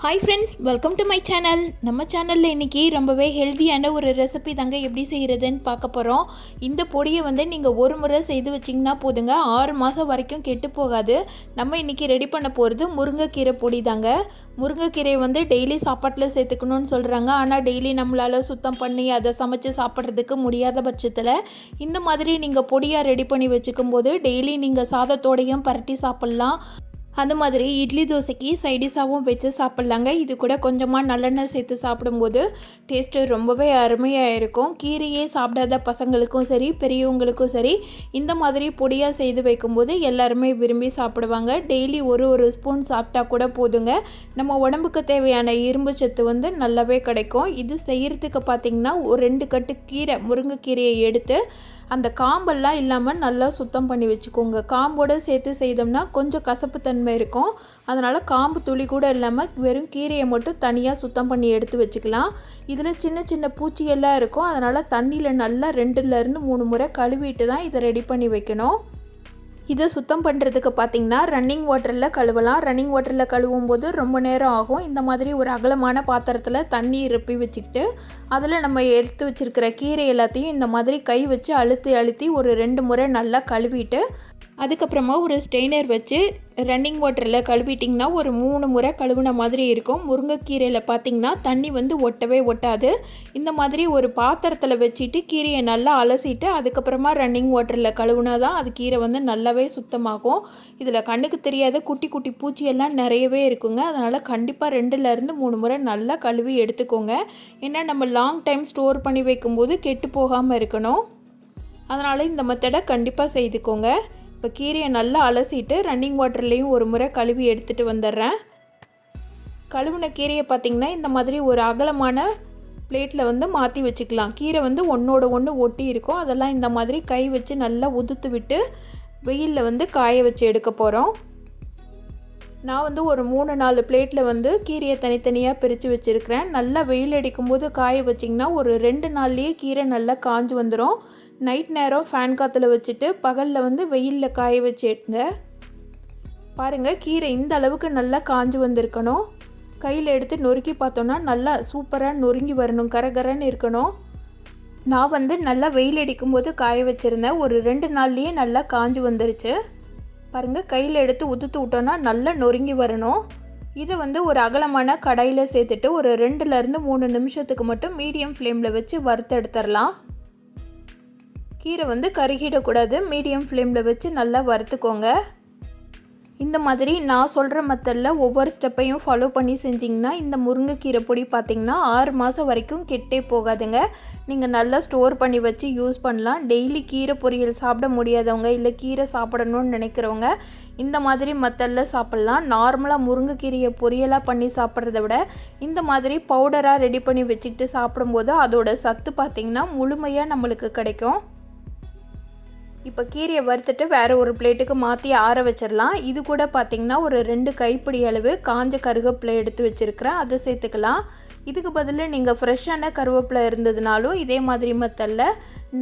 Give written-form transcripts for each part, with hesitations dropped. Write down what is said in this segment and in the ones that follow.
Hi friends, welcome to my channel. நம்ம சேனலில் இன்றைக்கி ரொம்பவே ஹெல்த்தியான ஒரு ரெசிபி தாங்க எப்படி செய்கிறதுன்னு பார்க்க போகிறோம். இந்த பொடியை நீங்கள் ஒரு முறை செய்து வச்சிங்கன்னா போதுங்க, 6 மாதம் வரைக்கும் கெட்டு போகாது. நம்ம இன்றைக்கி ரெடி பண்ண போகிறது முருங்கைக்கீரை பொடி தாங்க. முருங்கைக்கீரையை டெய்லி சாப்பாட்டில் சேர்த்துக்கணும்னு சொல்கிறாங்க. ஆனால் டெய்லி நம்மளால் சுத்தம் பண்ணி அதை சமைச்சு சாப்பிட்றதுக்கு முடியாத பட்சத்தில் இந்த மாதிரி நீங்கள் பொடியாக ரெடி பண்ணி வச்சுக்கும் போது டெய்லி நீங்கள் சாதத்தோடையும் பரட்டி சாப்பிட்லாம். அந்த மாதிரி இட்லி தோசைக்கு சைடிஷாகவும் வச்சு சாப்பிட்லாங்க. இது கூட கொஞ்சமாக நல்லெண்ணெய் சேர்த்து சாப்பிடும்போது டேஸ்ட்டு ரொம்பவே அருமையாக இருக்கும். கீரையே சாப்பிடாத பசங்களுக்கும் சரி, பெரியவங்களுக்கும் சரி, இந்த மாதிரி பொடியாக செய்து வைக்கும்போது எல்லாருமே விரும்பி சாப்பிடுவாங்க. டெய்லி ஒரு ஸ்பூன் சாப்பிட்டா கூட போதுங்க. நம்ம உடம்புக்கு தேவையான இரும்பு சத்து நல்லாவே கிடைக்கும். இது செய்கிறதுக்கு பார்த்திங்கன்னா ஒரு 2 கட்டு கீரை, முருங்கைக்கீரையை எடுத்து அந்த காம்பெல்லாம் இல்லாமல் நல்லா சுத்தம் பண்ணி வச்சுக்கோங்க. காம்போடு சேர்த்து செய்தோம்னா கொஞ்சம் கசப்பு தன்மை இருக்கும். அதனால் காம்பு துளி கூட இல்லாமல் வெறும் கீரையை மட்டும் தனியாக சுத்தம் பண்ணி எடுத்து வச்சுக்கலாம். இதில் சின்ன சின்ன பூச்சியெல்லாம் இருக்கும். அதனால் தண்ணியில் நல்லா 2லேருந்து 3 முறை கழுவிட்டு தான் இதை ரெடி பண்ணி வைக்கணும். இதை சுத்தம் பண்ணுறதுக்கு பார்த்திங்கன்னா ரன்னிங் வாட்டரில் கழுவலாம். ரன்னிங் வாட்டரில் கழுவும் போது ரொம்ப நேரம் ஆகும். இந்த மாதிரி ஒரு அகலமான பாத்திரத்தில் தண்ணி இருப்பி வச்சுக்கிட்டு அதில் நம்ம எடுத்து வச்சுருக்கிற கீரை எல்லாத்தையும் இந்த மாதிரி கை வச்சு அழுத்தி ஒரு 2 முறை நல்லா கழுவிட்டு அதுக்கப்புறமா ஒரு ஸ்ட்ரெயினர் வச்சு ரன்னிங் வாட்டரில் கழுவிட்டிங்கன்னா ஒரு 3 முறை கழுவுன மாதிரி இருக்கும். முருங்கைக்கீரையில் பார்த்திங்கன்னா தண்ணி ஒட்டவே ஒட்டாது. இந்த மாதிரி ஒரு பாத்திரத்தில் வச்சுட்டு கீரையை நல்லா அலசிட்டு அதுக்கப்புறமா ரன்னிங் வாட்டரில் கழுவுனா தான் அது கீரை நல்லாவே சுத்தமாகும். இதில் கண்ணுக்கு தெரியாத குட்டி குட்டி பூச்சியெல்லாம் நிறையவே இருக்குங்க. அதனால் கண்டிப்பாக 2லேருந்து 3 முறை நல்லா கழுவி எடுத்துக்கோங்க. ஏன்னா நம்ம லாங் டைம் ஸ்டோர் பண்ணி வைக்கும்போது கெட்டு போகாமல் இருக்கணும். அதனால் இந்த மெத்தடை கண்டிப்பாக செய்துக்கோங்க. இப்போ கீரையை நல்லா அலசிட்டு ரன்னிங் வாட்டர்லேயும் ஒரு முறை கழுவி எடுத்துகிட்டு வந்துடுறேன். கழுவின கீரையை பார்த்திங்கன்னா இந்த மாதிரி ஒரு அகலமான பிளேட்டில் மாற்றி வச்சுக்கலாம். கீரை ஒன்றோட ஒன்று ஒட்டி இருக்கும். அதெல்லாம் இந்த மாதிரி கை வச்சு நல்லா உதுத்து விட்டு வெயிலில் காய வச்சு எடுக்க போகிறோம். நான் ஒரு 3-4 பிளேட்டில் கீரையை தனித்தனியாக பிரித்து வச்சுருக்கிறேன். நல்லா வெயில் அடிக்கும்போது காய வச்சிங்கன்னா ஒரு 2 நாள்லேயே கீரை நல்லா காஞ்சு வந்துடும். நைட் நேரம் ஃபேன் காற்றுல வச்சுட்டு பகலில் வெயிலில் காய வச்சு எடுங்க. பாருங்கள், கீரை இந்த அளவுக்கு நல்லா காஞ்சு வந்திருக்கணும். கையில் எடுத்து நொறுக்கி பார்த்தோன்னா நல்லா சூப்பராக நொறுங்கி வரணும், கரகரன்னு இருக்கணும். நான் நல்லா வெயில் அடிக்கும்போது காய வச்சுருந்தேன். ஒரு 2 நாள்லேயே நல்லா காஞ்சு வந்துருச்சு. பாருங்கள், கையில் எடுத்து உதுத்து விட்டோன்னா நல்லா நொறுங்கி வரணும். இதை ஒரு அகலமான கடாயில் சேர்த்துட்டு ஒரு 2லேருந்து 3 நிமிஷத்துக்கு மட்டும் மீடியம் ஃப்ளேமில் வச்சு வறுத்து எடுத்துடலாம். கீரை கருகிடக்கூடாது. மீடியம் ஃப்ளேமில் வச்சு நல்லா வறுத்துக்கோங்க. இந்த மாதிரி நான் சொல்கிற மெத்தடில் ஒவ்வொரு ஸ்டெப்பையும் ஃபாலோ பண்ணி செஞ்சிங்கன்னா இந்த முருங்கைக்கீரை பொடி பார்த்திங்கன்னா 6 மாதம் வரைக்கும் கெட்டே போகாதுங்க. நீங்கள் நல்லா ஸ்டோர் பண்ணி வச்சு யூஸ் பண்ணலாம். டெய்லி கீரை பொரியல் சாப்பிட முடியாதவங்க, இல்லை கீரை சாப்பிடணும்னு நினைக்கிறவங்க இந்த மாதிரி மெத்தடில் சாப்பிட்லாம். நார்மலாக முருங்கைக்கீரையை பொரியலாக பண்ணி சாப்பிட்றத விட இந்த மாதிரி பவுடராக ரெடி பண்ணி வச்சுக்கிட்டு சாப்பிடும்போது அதோட சத்து பார்த்திங்கன்னா முழுமையாக நம்மளுக்கு கிடைக்கும். இப்போ கீரையை வறுத்துட்டு வேறு ஒரு பிளேட்டுக்கு மாற்றி ஆற வச்சிடலாம். இது கூட பார்த்திங்கன்னா ஒரு 2 கைப்பிடி அளவு காஞ்ச கருவேப்பிலை எடுத்து வச்சுருக்கிறேன், அதை சேர்த்துக்கலாம். இதுக்கு பதில் நீங்கள் ஃப்ரெஷ்ஷான கருவேப்பிலை இருந்ததுனாலும் இதே மாதிரி மெத்தடில்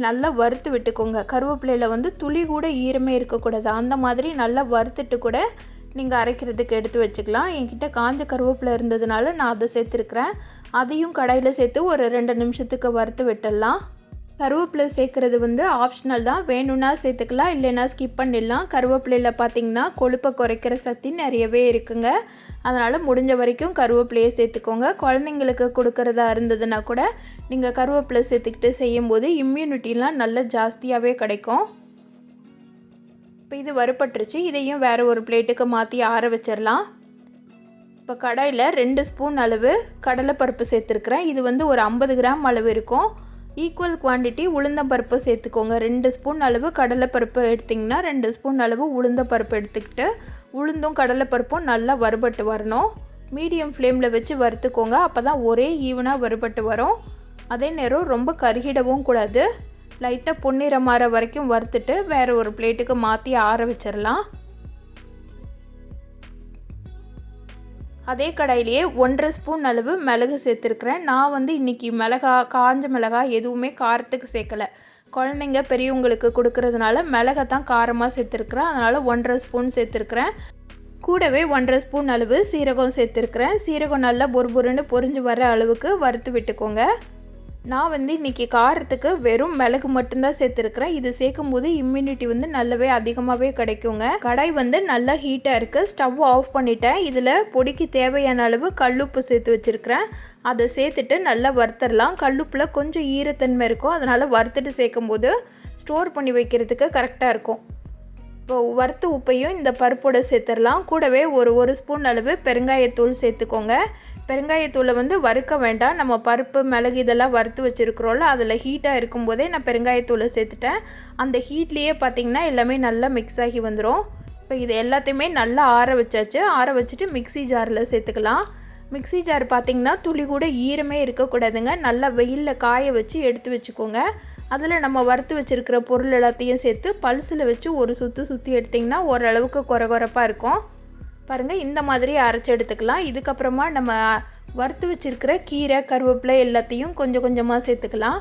நல்லா வறுத்து விட்டுக்கோங்க. கருவேப்பிலையில் துளி கூட ஈரமே இருக்கக்கூடாது. அந்த மாதிரி நல்லா வறுத்துட்டு கூட நீங்கள் அரைக்கிறதுக்கு எடுத்து வச்சுக்கலாம். என்கிட்ட காஞ்ச கருவேப்பிலை இருந்ததுனால நான் அதை சேர்த்துருக்குறேன். அதையும் கடாயில் சேர்த்து ஒரு 2 நிமிஷத்துக்கு வறுத்து விட்டுடலாம். கருவேப்பிலை சேர்க்குறது ஆப்ஷனல் தான். வேணும்னா சேர்த்துக்கலாம், இல்லைன்னா ஸ்கிப் பண்ணிடலாம். கருவேப்பிலையில் பார்த்திங்கன்னா கொழுப்பை குறைக்கிற சக்தி நிறையவே இருக்குங்க. அதனால் முடிஞ்ச வரைக்கும் கருவேப்பிலையை சேர்த்துக்கோங்க. குழந்தைங்களுக்கு கொடுக்குறதா இருந்ததுன்னா கூட நீங்கள் கருவேப்பிலை சேர்த்துக்கிட்டு செய்யும்போது இம்யூனிட்டிலாம் நல்லா ஜாஸ்தியாகவே கிடைக்கும். இப்போ இது வறுபட்டுருச்சு. இதையும் வேறு ஒரு பிளேட்டுக்கு மாற்றி ஆற வச்சிடலாம். இப்போ கடாயில் 2 ஸ்பூன் அளவு கடலைப்பருப்பு சேர்த்துருக்குறேன். இது ஒரு 50 கிராம் அளவு இருக்கும். ஈக்குவல் குவான்டிட்டி உளுந்தம்பருப்பு சேர்த்துக்கோங்க. 2 ஸ்பூன் அளவு கடலைப்பருப்பு எடுத்திங்கன்னா 2 ஸ்பூன் அளவு உளுந்தம்பருப்பு எடுத்துக்கிட்டு உளுந்தும் கடலைப்பருப்பும் நல்லா வறுபட்டு வரணும். மீடியம் ஃப்ளேமில் வச்சு வறுத்துக்கோங்க. அப்போ தான் ஒரே ஈவனாக வறுபட்டு வரும். அதே நேரம் ரொம்ப கருகிடவும் கூடாது. லைட்டாக பொன்னிறமாற வரைக்கும் வறுத்துட்டு வேறு ஒரு பிளேட்டுக்கு மாற்றி ஆற வச்சிடலாம். அதே கடாயிலேயே 1.5 ஸ்பூன் அளவு மிளகு சேர்த்துருக்குறேன். நான் இன்றைக்கி காஞ்ச மிளகாய் எதுவுமே காரத்துக்கு சேர்க்கலை. குழந்தைங்க பெரியவங்களுக்கு கொடுக்கறதுனால மிளகை தான் காரமாக சேர்த்துருக்குறேன். அதனால் 1.5 ஸ்பூன் சேர்த்துருக்குறேன். கூடவே 1.5 ஸ்பூன் அளவு சீரகம் சேர்த்துருக்குறேன். சீரகம் நல்லா பொறுபொருன்னு பொரிஞ்சு வர அளவுக்கு வறுத்து விட்டுக்கோங்க. நான் வந்து இன்றைக்கி காரத்துக்கு வெறும் மிளகு மட்டும்தான் சேர்த்துருக்குறேன். இது சேர்க்கும் போது இம்யூனிட்டி வந்து நல்லாவே அதிகமாகவே கிடைக்குங்க. கடாய் வந்து நல்லா ஹீட்டாக இருக்குது. ஸ்டவ் ஆஃப் பண்ணிட்டேன். இதில் பொடிக்கு தேவையான அளவு கல்லுப்பு சேர்த்து வச்சுருக்கிறேன். அதை சேர்த்துட்டு நல்லா வறுத்துடலாம். கல்லுப்பில் கொஞ்சம் ஈரத்தன்மை இருக்கும், அதனால் வறுத்துட்டு சேர்க்கும்போது ஸ்டோர் பண்ணி வைக்கிறதுக்கு கரெக்டாக இருக்கும். இப்போ வறுத்த உப்பையும் இந்த பருப்போடு சேர்த்துடலாம். கூடவே ஒரு ஸ்பூன் அளவு பெருங்காயத்தூள் சேர்த்துக்கோங்க. பெருங்காயத்தூளை வந்து வறுக்க வேண்டாம். நம்ம பருப்பு மிளகு இதெல்லாம் வறுத்து வச்சுருக்குறோம்ல, அதில் ஹீட்டாக இருக்கும்போதே நான் பெருங்காயத்தூளை சேர்த்துட்டேன். அந்த ஹீட்லேயே பார்த்திங்கன்னா எல்லாமே நல்லா மிக்ஸ் ஆகி வந்துடும். இப்போ இது எல்லாத்தையுமே நல்லா ஆற வச்சாச்சு. ஆற வச்சுட்டு மிக்ஸி ஜாரில் சேர்த்துக்கலாம். மிக்ஸி ஜார் பார்த்திங்கன்னா துளி கூட ஈரமே இருக்கக்கூடாதுங்க. நல்லா வெயிலில் காய வச்சு எடுத்து வச்சுக்கோங்க. அதில் நம்ம வறுத்து வச்சுருக்கிற பொருள் எல்லாத்தையும் சேர்த்து பல்ஸில் வச்சு ஒரு சுற்றி எடுத்திங்கன்னா ஓரளவுக்கு கொரகொரப்பாக இருக்கும். பாருங்கள், இந்த மாதிரி அரைச்சி எடுத்துக்கலாம். இதுக்கப்புறமா நம்ம வறுத்து வச்சுருக்கிற கீரை கருவேப்பிலை எல்லாத்தையும் கொஞ்சம் கொஞ்சமாக சேர்த்துக்கலாம்.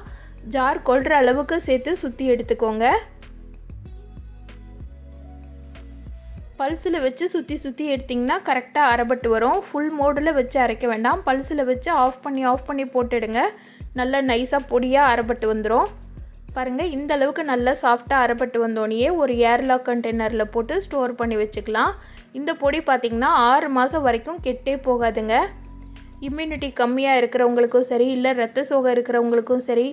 ஜார் கொள்கிற அளவுக்கு சேர்த்து சுற்றி எடுத்துக்கோங்க. பல்ஸில் வச்சு சுற்றி எடுத்திங்கன்னா கரெக்டாக அரைப்பட்டு வரும். ஃபுல் மோடில் வச்சு அரைக்க வேண்டாம். பல்ஸில் வச்சு ஆஃப் பண்ணி போட்டுடுங்க. நல்லா நைஸாக பொடியாக அரைப்பட்டு வந்துடும். பாருங்கள், இந்த அளவுக்கு நல்லா சாஃப்டாக அரைப்பட்டு வந்தோடனே ஒரு ஏர்லாக் கண்டெய்னரில் போட்டு ஸ்டோர் பண்ணி வச்சுக்கலாம். இந்த பொடி பார்த்திங்கன்னா 6 மாதம் வரைக்கும் கெட்டே போகாதுங்க. இம்யூனிட்டி கம்மியாக இருக்கிறவங்களுக்கும் சரி, இல்லை ரத்த சோகை இருக்கிறவங்களுக்கும் சரி,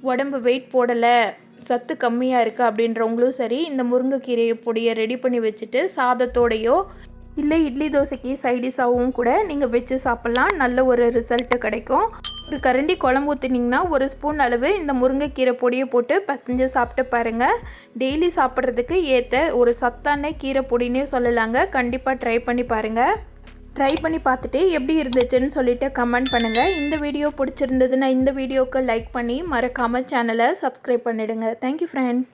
உடம்பு வெயிட் போடலை, சத்து கம்மியாக இருக்குது அப்படின்றவங்களும் சரி, இந்த முருங்கைக்கீரை பொடியை ரெடி பண்ணி வச்சுட்டு சாதத்தோடையோ இல்லை இட்லி தோசைக்கு சைடிஷாகவும் கூட நீங்கள் வச்சு சாப்பிட்லாம். நல்ல ஒரு ரிசல்ட்டு கிடைக்கும். ஒரு கரண்டி குழம்பு ஊற்றினீங்கன்னா 1 ஸ்பூன் அளவு இந்த முருங்கைக்கீரை பொடியை போட்டு பசைஞ்சு சாப்பிட்டு பாருங்கள். டெய்லி சாப்பிட்றதுக்கு ஏற்ற ஒரு சத்தான கீரை பொடினே சொல்லலாங்க. கண்டிப்பாக ட்ரை பண்ணி பாருங்கள். ட்ரை பண்ணி பார்த்துட்டு எப்படி இருந்துச்சுன்னு சொல்லிவிட்டு கமெண்ட் பண்ணுங்கள். இந்த வீடியோ பிடிச்சிருந்ததுன்னா இந்த வீடியோவுக்கு லைக் பண்ணி மறக்காமல் சேனலை சப்ஸ்கிரைப் பண்ணிவிடுங்க. Thank you friends.